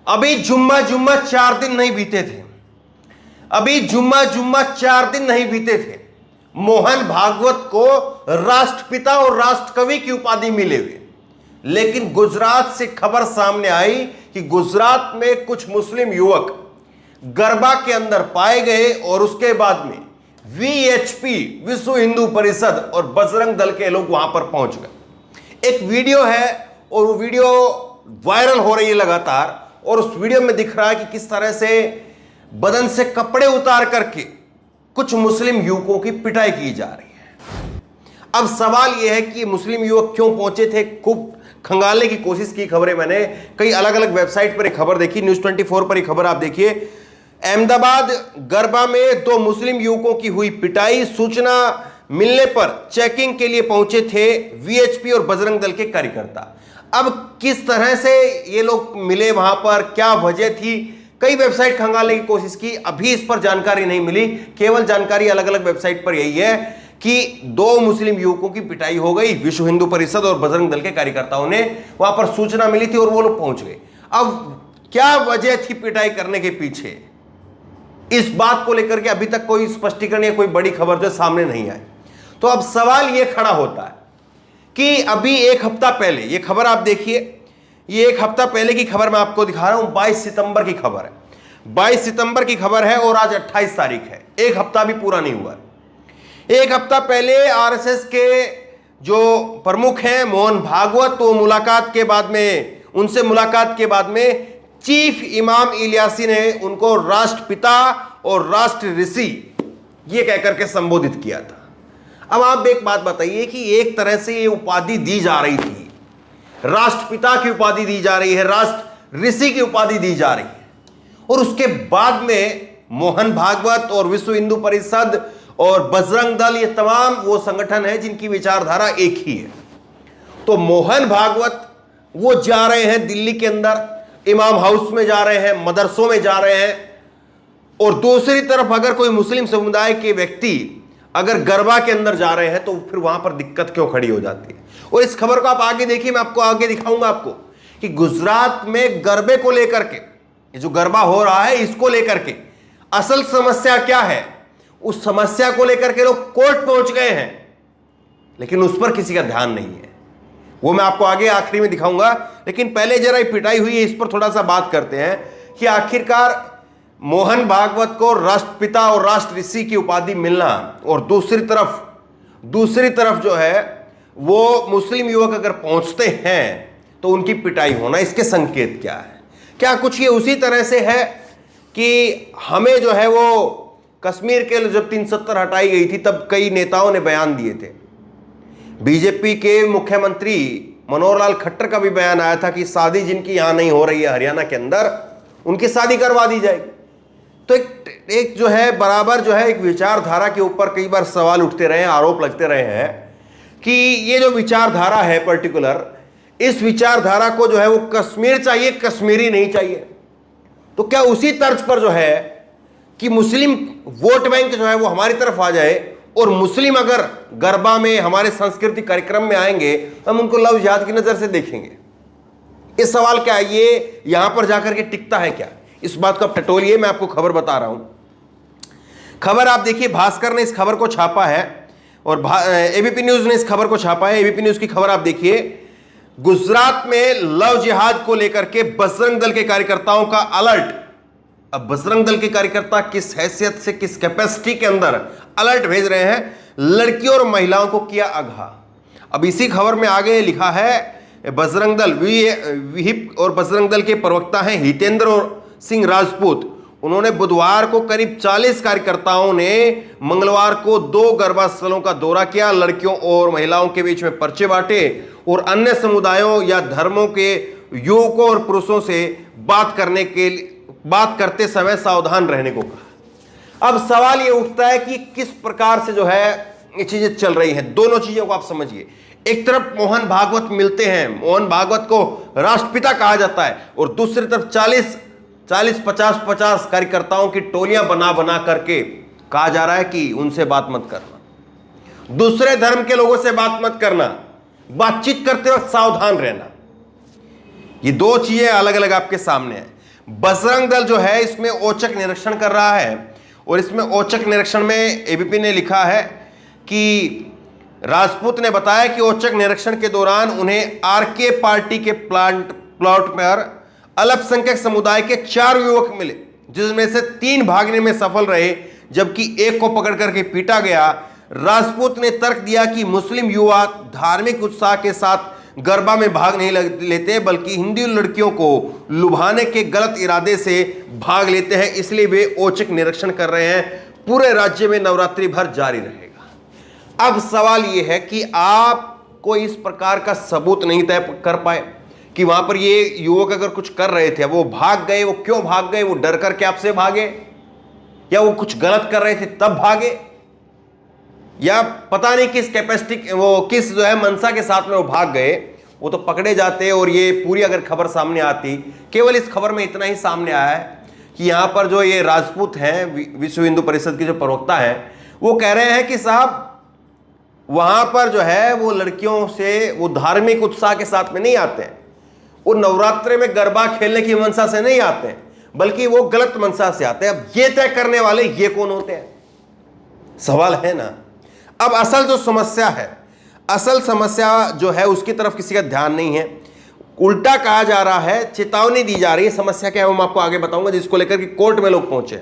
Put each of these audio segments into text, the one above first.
अभी जुम्मा जुम्मा 4 दिन नहीं बीते थे, अभी जुम्मा जुम्मा 4 दिन नहीं बीते थे, मोहन भागवत को राष्ट्रपिता और राष्ट्रकवि की उपाधि मिले हुए। लेकिन गुजरात से खबर सामने आई कि गुजरात में कुछ मुस्लिम युवक गरबा के अंदर पाए गए और उसके बाद में वीएचपी, विश्व हिंदू परिषद और बजरंग दल के लोग वहां पर पहुंच गए। एक वीडियो है और वो वीडियो वायरल हो रही है लगातार, और उस वीडियो में दिख रहा है कि किस तरह से बदन से कपड़े उतार करके कुछ मुस्लिम युवकों की पिटाई की जा रही है। अब सवाल यह है कि मुस्लिम युवक क्यों पहुंचे थे, खूब खंगालने की कोशिश की खबरें मैंने कई अलग अलग वेबसाइट पर एक खबर देखी, न्यूज़ 24 पर एक खबर आप देखिए। अहमदाबाद गरबा में 2 मुस्लिम युवकों की हुई पिटाई, सूचना मिलने पर चेकिंग के लिए पहुंचे थे वीएचपी और बजरंग दल के कार्यकर्ता। अब किस तरह से ये लोग मिले वहां पर, क्या वजह थी, कई वेबसाइट खंगालने की कोशिश की, अभी इस पर जानकारी नहीं मिली। केवल जानकारी अलग अलग वेबसाइट पर यही है कि 2 मुस्लिम युवकों की पिटाई हो गई, विश्व हिंदू परिषद और बजरंग दल के कार्यकर्ताओं ने वहां पर सूचना मिली थी और वो लोग पहुंच गए। अब क्या वजह थी पिटाई करने के पीछे, इस बात को लेकर के अभी तक कोई स्पष्टीकरण या कोई बड़ी खबर जो सामने नहीं आई। तो अब सवाल यह खड़ा होता है कि अभी एक हफ्ता पहले, ये खबर आप देखिए, ये एक हफ्ता पहले की खबर मैं आपको दिखा रहा हूं, 22 सितंबर की खबर है, 22 सितंबर की खबर है और आज 28 तारीख है, एक हफ्ता भी पूरा नहीं हुआ। एक हफ्ता पहले आरएसएस के जो प्रमुख हैं मोहन भागवत, तो मुलाकात के बाद में, उनसे मुलाकात के बाद में चीफ इमाम इलियासी ने उनको राष्ट्रपिता और राष्ट्र ऋषि ये कहकर के संबोधित किया था। अब आप एक बात बताइए कि एक तरह से ये उपाधि दी जा रही थी, राष्ट्रपिता की उपाधि दी जा रही है, राष्ट्र ऋषि की उपाधि दी जा रही है, और उसके बाद में मोहन भागवत और विश्व हिंदू परिषद और बजरंग दल, ये तमाम वो संगठन है जिनकी विचारधारा एक ही है। तो मोहन भागवत वो जा रहे हैं दिल्ली के अंदर, इमाम हाउस में जा रहे हैं, मदरसों में जा रहे हैं, और दूसरी तरफ अगर कोई मुस्लिम समुदाय के व्यक्ति अगर गरबा के अंदर जा रहे हैं तो फिर वहां पर दिक्कत क्यों खड़ी हो जाती है। और इस खबर को आप आगे देखिए, मैं आपको आगे दिखाऊंगा आपको कि गुजरात में गरबे को लेकर के, ये जो गरबा हो रहा है इसको लेकर के असल समस्या क्या है, उस समस्या को लेकर के लोग कोर्ट पहुंच गए हैं, लेकिन उस पर किसी का ध्यान नहीं है। वो मैं आपको आगे आखिरी में दिखाऊंगा, लेकिन पहले जरा पिटाई हुई है इस पर थोड़ा सा बात करते हैं कि आखिरकार मोहन भागवत को राष्ट्रपिता और राष्ट्र ऋषि की उपाधि मिलना, और दूसरी तरफ जो है वो मुस्लिम युवक अगर पहुंचते हैं तो उनकी पिटाई होना, इसके संकेत क्या है? क्या कुछ ये उसी तरह से है कि हमें जो है वो कश्मीर के जब 370 हटाई गई थी तब कई नेताओं ने बयान दिए थे, बीजेपी के मुख्यमंत्री मनोहर लाल खट्टर का भी बयान आया था कि शादी जिनकी यहां नहीं हो रही है हरियाणा के अंदर, उनकी शादी करवा दी जाएगी। तो एक जो है बराबर जो है एक विचारधारा के ऊपर कई बार सवाल उठते रहे हैं, आरोप लगते रहे हैं कि ये जो विचारधारा है पर्टिकुलर, इस विचारधारा को जो है वो कश्मीर चाहिए, कश्मीरी नहीं चाहिए। तो क्या उसी तर्ज पर जो है कि मुस्लिम वोट बैंक जो है वो हमारी तरफ आ जाए, और मुस्लिम अगर गरबा में हमारे सांस्कृतिक कार्यक्रम में आएंगे तो हम उनको लव जिहाद की नजर से देखेंगे? इस सवाल क्या है, ये यहां पर जाकर के टिकता है क्या? इस बात को आप टटोलिए, मैं आपको खबर बता रहा हूं। खबर आप देखिए, भास्कर ने इस खबर को छापा है और एबीपी न्यूज ने इस खबर को छापा है। एबीपी न्यूज की खबर आप देखिए, गुजरात में लव जिहाद को लेकर के बजरंग दल के कार्यकर्ताओं का अलर्ट। अब बजरंग दल के कार्यकर्ता किस हैसियत से, किस कैपेसिटी के अंदर अलर्ट भेज रहे हैं, लड़कियों और महिलाओं को किया आगाह। अब इसी खबर में आगे लिखा है बजरंग दल विहिप और बजरंग दल के प्रवक्ता हैं हितेंद्र सिंह राजपूत, उन्होंने बुधवार को करीब 40 कार्यकर्ताओं ने मंगलवार को 2 गरबा स्थलों का दौरा किया, लड़कियों और महिलाओं के बीच में पर्चे बांटे और अन्य समुदायों या धर्मों के युवकों और पुरुषों से बात करते समय सावधान रहने को कहा। अब सवाल यह उठता है कि किस प्रकार से जो है ये चीजें चल रही हैं। दोनों चीजों को आप समझिए, एक तरफ मोहन भागवत मिलते हैं, मोहन भागवत को राष्ट्रपिता कहा जाता है, और दूसरी तरफ 40-50 कार्यकर्ताओं की टोलियां बना बना करके कहा जा रहा है कि उनसे बात मत करना, दूसरे धर्म के लोगों से बात मत करना, बातचीत करते वक्त सावधान रहना। ये 2 चीजें अलग अलग आपके सामने हैं। बजरंग दल जो है इसमें औचक निरीक्षण कर रहा है, और इसमें औचक निरीक्षण में एबीपी ने लिखा है कि राजपूत ने बताया कि औचक निरीक्षण के दौरान उन्हें आरके पार्टी के प्लॉट पर अल्पसंख्यक समुदाय के 4 युवक मिले, जिसमें से 3 भागने में सफल रहे जबकि एक को पकड़ करके पीटा गया। राजपूत ने तर्क दिया कि मुस्लिम युवा धार्मिक उत्साह के साथ गरबा में भाग नहीं लेते, बल्कि हिंदू लड़कियों को लुभाने के गलत इरादे से भाग लेते हैं, इसलिए वे औचक निरीक्षण कर रहे हैं। पूरे राज्य में नवरात्रि भर जारी रहेगा। अब सवाल यह है कि आप कोई इस प्रकार का सबूत नहीं तय कर पाए कि वहां पर ये युवक अगर कुछ कर रहे थे, वो भाग गए, वो क्यों भाग गए? वो डर करके आपसे भागे, या वो कुछ गलत कर रहे थे तब भागे, या पता नहीं किस कैपेसिटी, वो किस जो है मनसा के साथ में वो भाग गए? वो तो पकड़े जाते। और ये पूरी अगर खबर सामने आती, केवल इस खबर में इतना ही सामने आया है कि यहां पर जो ये राजपूत हैं, विश्व हिंदू परिषद के जो प्रवक्ता हैं, वो कह रहे हैं कि साहब वहां पर जो है वो लड़कियों से वो धार्मिक उत्साह के साथ में नहीं आते हैं, वो नवरात्रि में गरबा खेलने की मनसा से नहीं आते हैं, बल्कि वो गलत मनसा से आते हैं। अब ये तय करने वाले ये कौन होते हैं? सवाल है ना। अब असल जो समस्या है, असल समस्या जो है उसकी तरफ किसी का ध्यान नहीं है। उल्टा कहा जा रहा है, चेतावनी दी जा रही है। समस्या क्या है वो मैं आपको आगे बताऊंगा, जिसको लेकर कि कोर्ट में लोग पहुंचे।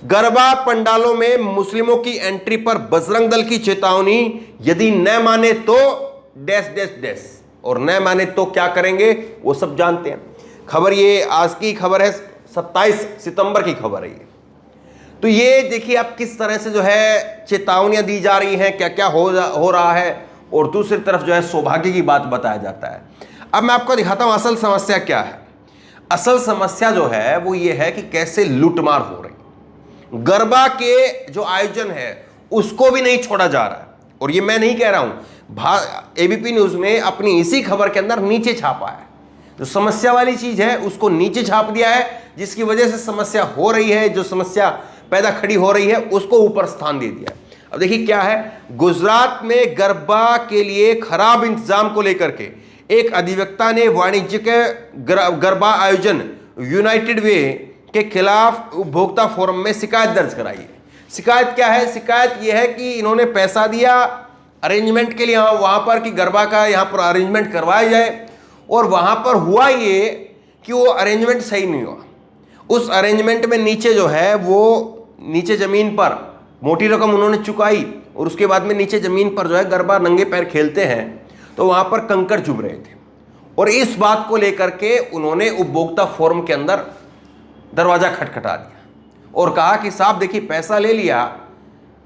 गरबा पंडालों में मुस्लिमों की एंट्री पर बजरंग दल की चेतावनी, यदि न माने तो डैश डैश डैश, और न माने तो क्या करेंगे वो सब जानते हैं। खबर ये आज की खबर है, 27 सितंबर की खबर है ये। तो ये देखिए आप किस तरह से जो है चेतावनियां दी जा रही हैं, क्या क्या हो रहा है, और दूसरी तरफ जो है सौभाग्य की बात बताया जाता है। अब मैं आपको दिखाता हूं असल समस्या क्या है। असल समस्या जो है वो ये है कि कैसे लूटमार हो रही, गरबा के जो आयोजन है उसको भी नहीं छोड़ा जा रहा है। और ये मैं नहीं कह रहा हूं, एबीपी न्यूज ने अपनी इसी खबर के अंदर नीचे छापा है। जो समस्या वाली चीज है उसको नीचे छाप दिया है, जिसकी वजह से समस्या हो रही है, जो समस्या पैदा खड़ी हो रही है उसको ऊपर स्थान दे दिया। अब देखिए क्या है, गुजरात में गरबा के लिए खराब इंतजाम को लेकर के एक अधिवक्ता ने वाणिज्यिक गरबा आयोजन यूनाइटेड वे के खिलाफ उपभोक्ता फोरम में शिकायत दर्ज कराई है। शिकायत क्या है? शिकायत यह है कि इन्होंने पैसा दिया अरेंजमेंट के लिए वहां पर कि गरबा का यहां पर अरेंजमेंट करवाया जाए, और वहां पर हुआ ये कि वो अरेंजमेंट सही नहीं हुआ। उस अरेंजमेंट में नीचे जो है वो नीचे जमीन पर मोटी रकम उन्होंने चुकाई, और उसके बाद में नीचे जमीन पर जो है गरबा नंगे पैर खेलते हैं, तो वहां पर कंकड़ चुभ रहे थे। और इस बात को लेकर के उन्होंने उपभोक्ता फोरम के अंदर दरवाजा खटखटा दिया और कहा कि साहब देखिए पैसा ले लिया,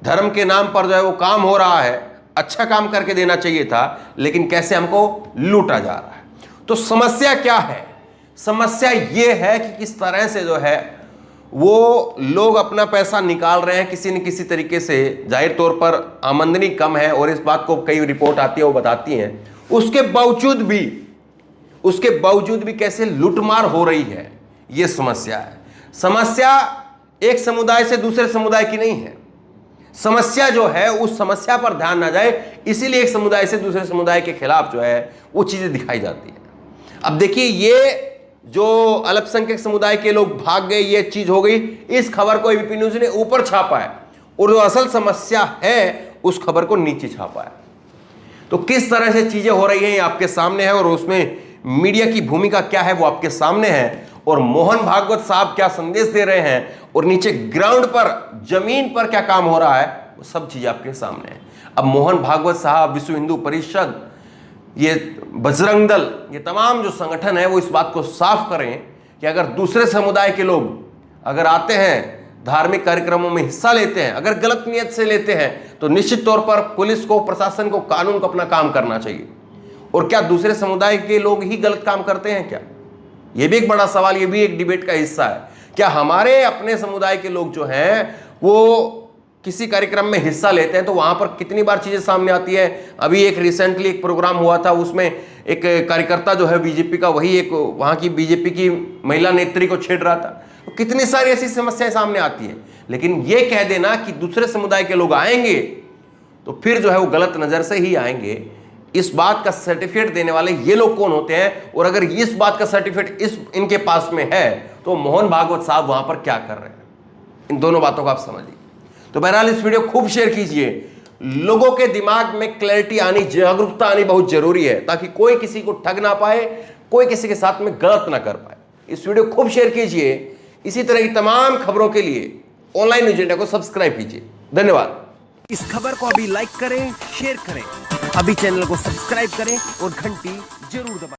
धर्म के नाम पर जो है वो काम हो रहा है, अच्छा काम करके देना चाहिए था, लेकिन कैसे हमको लूटा जा रहा है। तो समस्या क्या है? समस्या ये है कि किस तरह से जो है वो लोग अपना पैसा निकाल रहे हैं किसी न किसी तरीके से। जाहिर तौर पर आमदनी कम है, और इस बात को कई रिपोर्ट आती है वो बताती हैं, उसके बावजूद भी कैसे लूटमार हो रही है, ये समस्या है। समस्या एक समुदाय से दूसरे समुदाय की नहीं है। समस्या जो है उस समस्या पर ध्यान ना जाए, इसीलिए एक समुदाय से दूसरे समुदाय के खिलाफ जो है वो चीजें दिखाई जाती है। अब देखिए ये जो अल्पसंख्यक समुदाय के लोग भाग गए, ये चीज हो गई। इस खबर को एबीपी न्यूज ने ऊपर छापा है, और जो असल समस्या है उस खबर को नीचे छापा है। तो किस तरह से चीजें हो रही हैं ये आपके सामने है, और उसमें मीडिया की भूमिका क्या है वो आपके सामने है, और मोहन भागवत साहब क्या संदेश दे रहे हैं, और नीचे ग्राउंड पर जमीन पर क्या काम हो रहा है, वो सब चीजें आपके सामने है। अब मोहन भागवत साहब, विश्व हिंदू परिषद, ये बजरंग दल, ये तमाम जो संगठन है वो इस बात को साफ करें कि अगर दूसरे समुदाय के लोग अगर आते हैं, धार्मिक कार्यक्रमों में हिस्सा लेते हैं, अगर गलत नियत से लेते हैं, तो निश्चित तौर पर पुलिस को, प्रशासन को, कानून को अपना काम करना चाहिए। और क्या दूसरे समुदाय के लोग ही गलत काम करते हैं क्या? ये भी एक बड़ा सवाल, ये भी एक डिबेट का हिस्सा है। क्या हमारे अपने समुदाय के लोग जो हैं वो किसी कार्यक्रम में हिस्सा लेते हैं तो वहां पर कितनी बार चीजें सामने आती है? अभी एक रिसेंटली एक प्रोग्राम हुआ था, उसमें एक कार्यकर्ता जो है बीजेपी का, वही एक वहां की बीजेपी की महिला नेत्री को छेड़ रहा था। तो कितनी सारी ऐसी समस्याएं सामने आती है। लेकिन ये कह देना कि दूसरे समुदाय के लोग आएंगे तो फिर जो है वो गलत नजर से ही आएंगे, इस बात का सर्टिफिकेट देने वाले ये लोग कौन होते हैं, और अगर इस बात का सर्टिफिकेट इनके पास में है तो मोहन भागवत साहब वहां पर क्या कर रहे हैं, इन दोनों बातों को आप समझिए। तो बहरहाल इस वीडियो खूब शेयर कीजिए, लोगों के दिमाग में क्लैरिटी आनी, जागरूकता आनी बहुत जरूरी है, ताकि कोई किसी को ठग ना पाए, कोई किसी के साथ में गलत ना कर पाए। इस वीडियो खूब शेयर कीजिए। इसी तरह की तमाम खबरों के लिए ऑनलाइन न्यूज इंडिया को सब्सक्राइब कीजिए। धन्यवाद। इस खबर को अभी लाइक करें, शेयर करें, अभी चैनल को सब्सक्राइब करें और घंटी जरूर दबाएं।